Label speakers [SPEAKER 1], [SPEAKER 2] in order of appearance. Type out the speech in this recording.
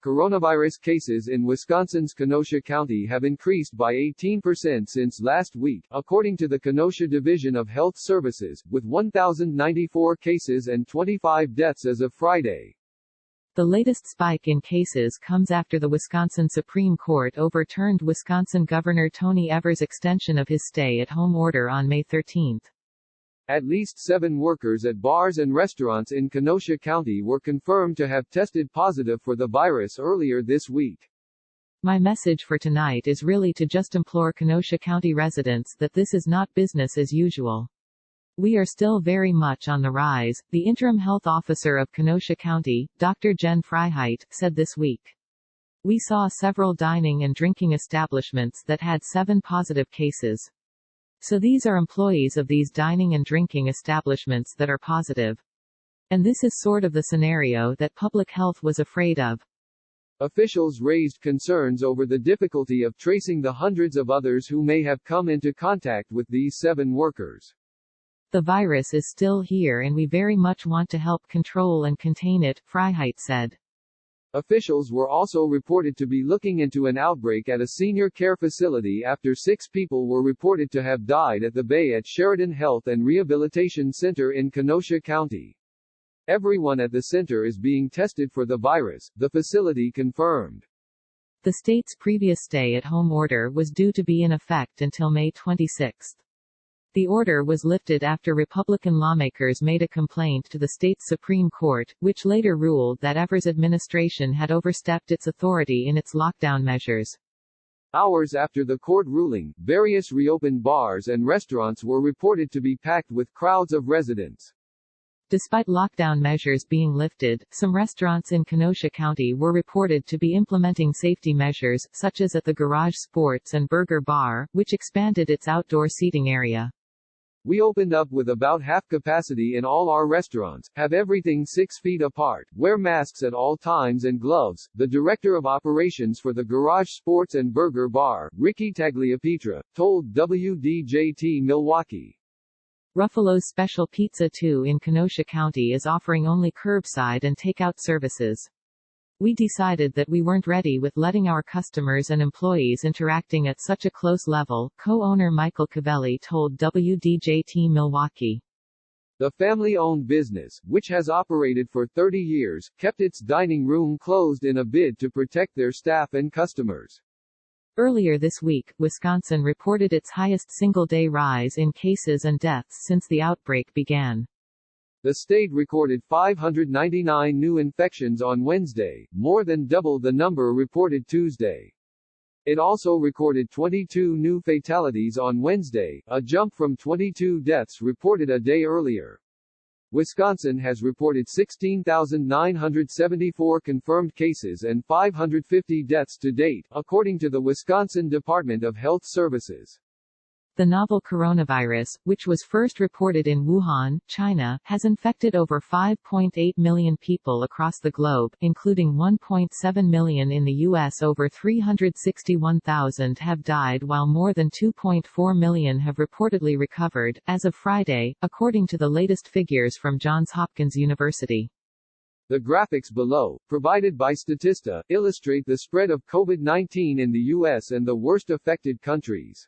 [SPEAKER 1] Coronavirus cases in Wisconsin's Kenosha County have increased by 18% since last week, according to the Kenosha Division of Health Services, with 1,094 cases and 25 deaths as of Friday.
[SPEAKER 2] The latest spike in cases comes after the Wisconsin Supreme Court overturned Wisconsin Governor Tony Evers' extension of his stay-at-home order on May 13.
[SPEAKER 1] At least 7 workers at bars and restaurants in Kenosha County were confirmed to have tested positive for the virus earlier this week.
[SPEAKER 2] My message for tonight is really to just implore Kenosha County residents that this is not business as usual. We are still very much on the rise, the interim health officer of Kenosha County, Dr. Jen Freiheit, said this week. We saw several dining and drinking establishments that had 7 positive cases. So these are employees of these dining and drinking establishments that are positive. And this is sort of the scenario that public health was afraid of.
[SPEAKER 1] Officials raised concerns over the difficulty of tracing the hundreds of others who may have come into contact with these 7 workers.
[SPEAKER 2] The virus is still here and we very much want to help control and contain it, Freiheit said.
[SPEAKER 1] Officials were also reported to be looking into an outbreak at a senior care facility after 6 people were reported to have died at the bay at Sheridan Health and Rehabilitation Center in Kenosha County. Everyone at the center is being tested for the virus, the facility confirmed.
[SPEAKER 2] The state's previous stay-at-home order was due to be in effect until May 26. The order was lifted after Republican lawmakers made a complaint to the state's Supreme Court, which later ruled that Evers' administration had overstepped its authority in its lockdown measures.
[SPEAKER 1] Hours after the court ruling, various reopened bars and restaurants were reported to be packed with crowds of residents.
[SPEAKER 2] Despite lockdown measures being lifted, some restaurants in Kenosha County were reported to be implementing safety measures, such as at the Garage Sports and Burger Bar, which expanded its outdoor seating area.
[SPEAKER 1] We opened up with about half capacity in all our restaurants, have everything 6 feet apart, wear masks at all times and gloves, the director of operations for the Garage Sports and Burger Bar, Ricky Tagliapietra, told WDJT Milwaukee.
[SPEAKER 2] Ruffalo's Special Pizza 2 in Kenosha County is offering only curbside and takeout services. We decided that we weren't ready with letting our customers and employees interacting at such a close level, co-owner Michael Cavelli told WDJT Milwaukee.
[SPEAKER 1] The family-owned business, which has operated for 30 years, kept its dining room closed in a bid to protect their staff and customers.
[SPEAKER 2] Earlier this week, Wisconsin reported its highest single-day rise in cases and deaths since the outbreak began.
[SPEAKER 1] The state recorded 599 new infections on Wednesday, more than double the number reported Tuesday. It also recorded 22 new fatalities on Wednesday, a jump from 22 deaths reported a day earlier. Wisconsin has reported 16,974 confirmed cases and 550 deaths to date, according to the Wisconsin Department of Health Services.
[SPEAKER 2] The novel coronavirus, which was first reported in Wuhan, China, has infected over 5.8 million people across the globe, including 1.7 million in the U.S. Over 361,000 have died while more than 2.4 million have reportedly recovered, as of Friday, according to the latest figures from Johns Hopkins University.
[SPEAKER 1] The graphics below, provided by Statista, illustrate the spread of COVID-19 in the U.S. and the worst affected countries.